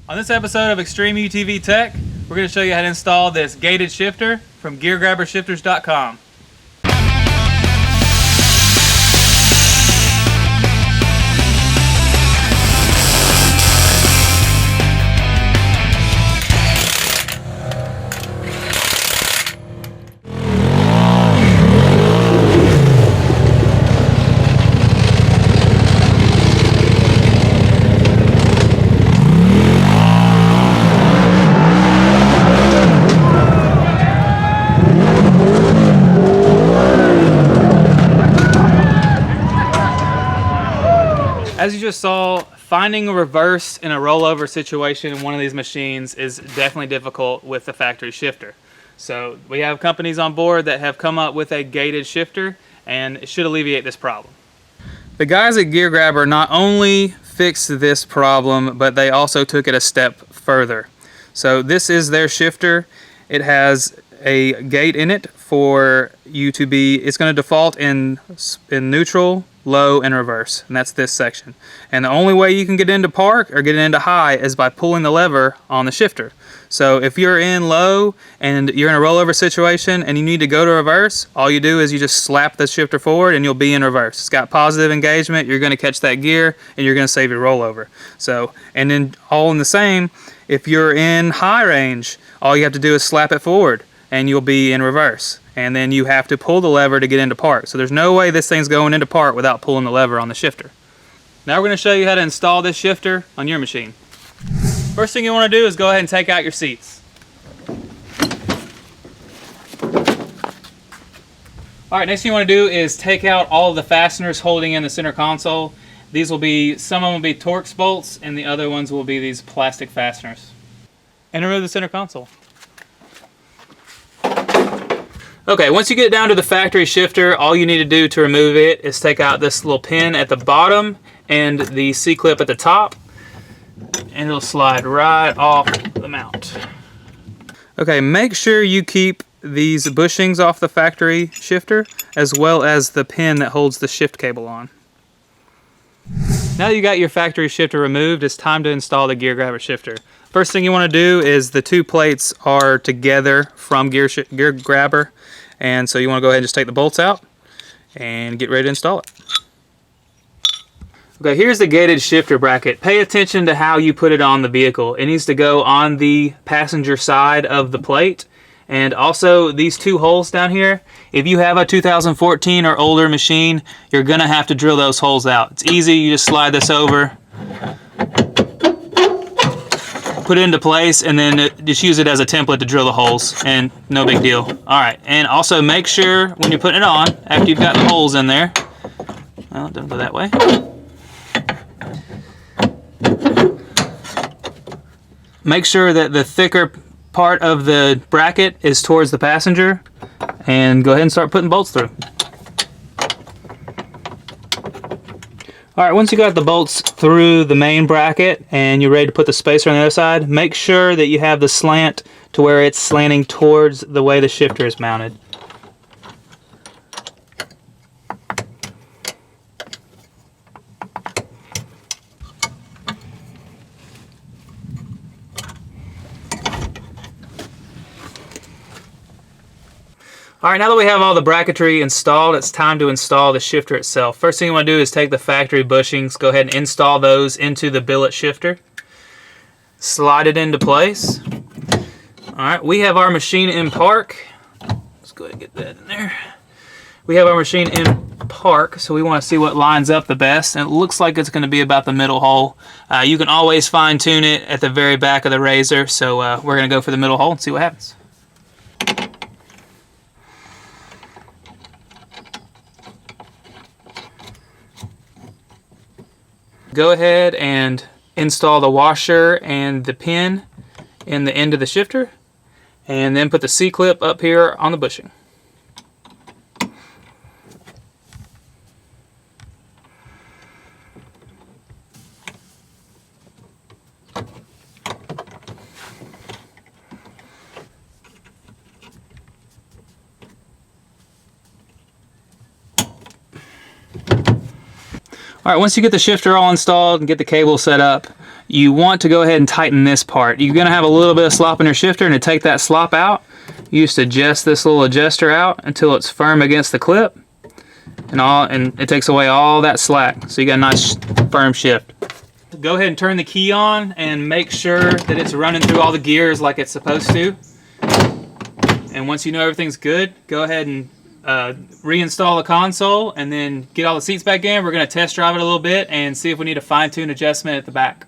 On this episode of Extreme UTV Tech, we're going to show you how to install this gated shifter from geargrabbershifters.com. As you just saw, finding a reverse in a rollover situation in one of these machines is definitely difficult with the factory shifter. So we have companies on board that have come up with a gated shifter, and it should alleviate this problem. The guys at Gear Grabber not only fixed this problem, but they also took it a step further. So this is their shifter. It has a gate in it for you to be, it's going to default in neutral, low, and reverse, and that's this section. And the only way you can get into park or get into high is by pulling the lever on the shifter. So if you're in low and you're in a rollover situation and you need to go to reverse, all you do is you just slap the shifter forward and you'll be in reverse. It's got positive engagement, you're going to catch that gear, and you're going to save your rollover. So, and then all in the same, if you're in high range, all you have to do is slap it forward and you'll be in reverse. And then you have to pull the lever to get into park. So there's no way this thing's going into park without pulling the lever on the shifter. Now we're going to show you how to install this shifter on your machine. First thing you want to do is go ahead and take out your seats. Alright, next thing you want to do is take out all of the fasteners holding in the center console. These will be, some of them will be Torx bolts and the other ones will be these plastic fasteners. And remove the center console. Okay, once you get down to the factory shifter, all you need to do to remove it is take out this little pin at the bottom and the C-clip at the top, and it'll slide right off the mount. Okay, make sure you keep these bushings off the factory shifter, as well as the pin that holds the shift cable on. Now that you got your factory shifter removed, it's time to install the Gear Grabber shifter. First thing you want to do is the two plates are together from Gear Grabber, and so you want to go ahead and just take the bolts out and get ready to install it. Okay, here's the gated shifter bracket. Pay attention to how you put it on the vehicle. It needs to go on the passenger side of the plate, and also these two holes down here. If you have a 2014 or older machine, you're going to have to drill those holes out. It's easy, you just slide this over, put it into place, and then just use it as a template to drill the holes, and no big deal. Alright, and also make sure when you're putting it on, after you've got the holes in there, well, don't go that way. Make sure that the thicker part of the bracket is towards the passenger, and go ahead and start putting bolts through. Alright, once you got the bolts through the main bracket and you're ready to put the spacer on the other side, make sure that you have the slant to where it's slanting towards the way the shifter is mounted. Alright, now that we have all the bracketry installed, it's time to install the shifter itself. First thing you want to do is take the factory bushings, go ahead and install those into the billet shifter. Slide it into place. Alright, we have our machine in park. Let's go ahead and get that in there. We have our machine in park, so we want to see what lines up the best, and it looks like it's going to be about the middle hole. You can always fine tune it at the very back of the RZR, so we're going to go for the middle hole and see what happens. Go ahead and install the washer and the pin in the end of the shifter, and then put the C-clip up here on the bushing. Alright, once you get the shifter all installed and get the cable set up, you want to go ahead and tighten this part. You're gonna have a little bit of slop in your shifter, and to take that slop out, you just adjust this little adjuster out until it's firm against the clip, and it takes away all that slack. So you got a nice firm shift. Go ahead and turn the key on and make sure that it's running through all the gears like it's supposed to. And once you know everything's good, go ahead and reinstall the console and then get all the seats back in. We're going to test drive it a little bit and see if we need a fine-tune adjustment at the back.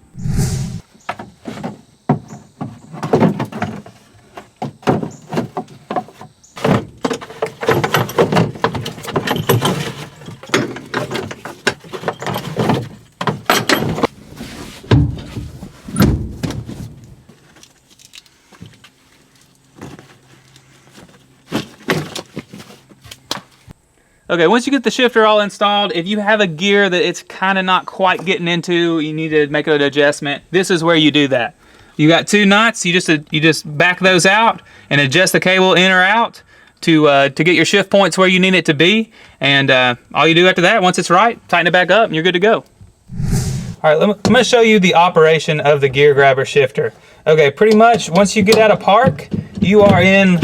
Okay, once you get the shifter all installed, if you have a gear that it's kind of not quite getting into, you need to make an adjustment, this is where you do that. You got 2 nuts, you just back those out and adjust the cable in or out to get your shift points where you need it to be. And all you do after that, once it's right, tighten it back up and you're good to go. All right, I'm gonna show you the operation of the gear grabber shifter. Okay, pretty much once you get out of park, you are in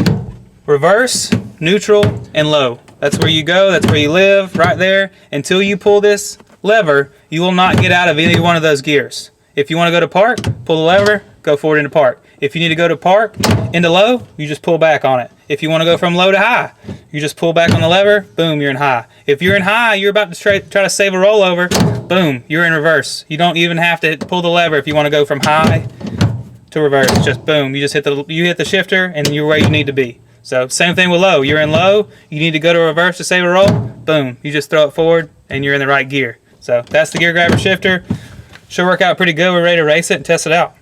reverse, neutral, and low. That's where you go, that's where you live, right there. Until you pull this lever, you will not get out of any one of those gears. If you want to go to park, pull the lever, go forward into park. If you need to go to park, into low, you just pull back on it. If you want to go from low to high, you just pull back on the lever, boom, you're in high. If you're in high, you're about to try to save a rollover, boom, you're in reverse. You don't even have to pull the lever if you want to go from high to reverse. Just boom, you just hit the shifter and you're where you need to be. So same thing with low. You're in low, you need to go to reverse to save a roll, boom, you just throw it forward and you're in the right gear. So that's the gear grabber shifter. Should work out pretty good. We're ready to race it and test it out.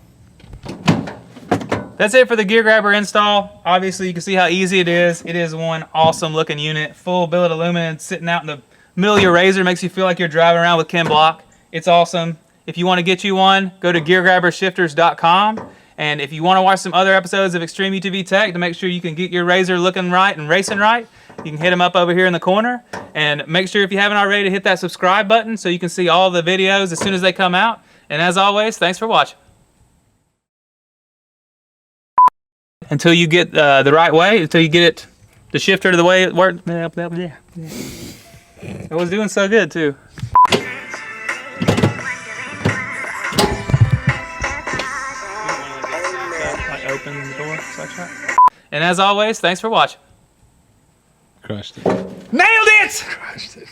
That's it for the gear grabber install. Obviously you can see how easy it is. It is one awesome looking unit, full billet aluminum, sitting out in the middle of your RZR, makes you feel like you're driving around with Ken Block. It's awesome. If you want to get you one, go to geargrabbershifters.com. And if you want to watch some other episodes of Extreme UTV Tech to make sure you can get your RZR looking right and racing right, you can hit them up over here in the corner. And make sure if you haven't already to hit that subscribe button so you can see all the videos as soon as they come out. And as always, thanks for watching. Until you get the right way, until you get the shifter to the way it worked. I was doing so good too. Open the door, such that. And as always, thanks for watching. Crushed it. Nailed it! Crushed it.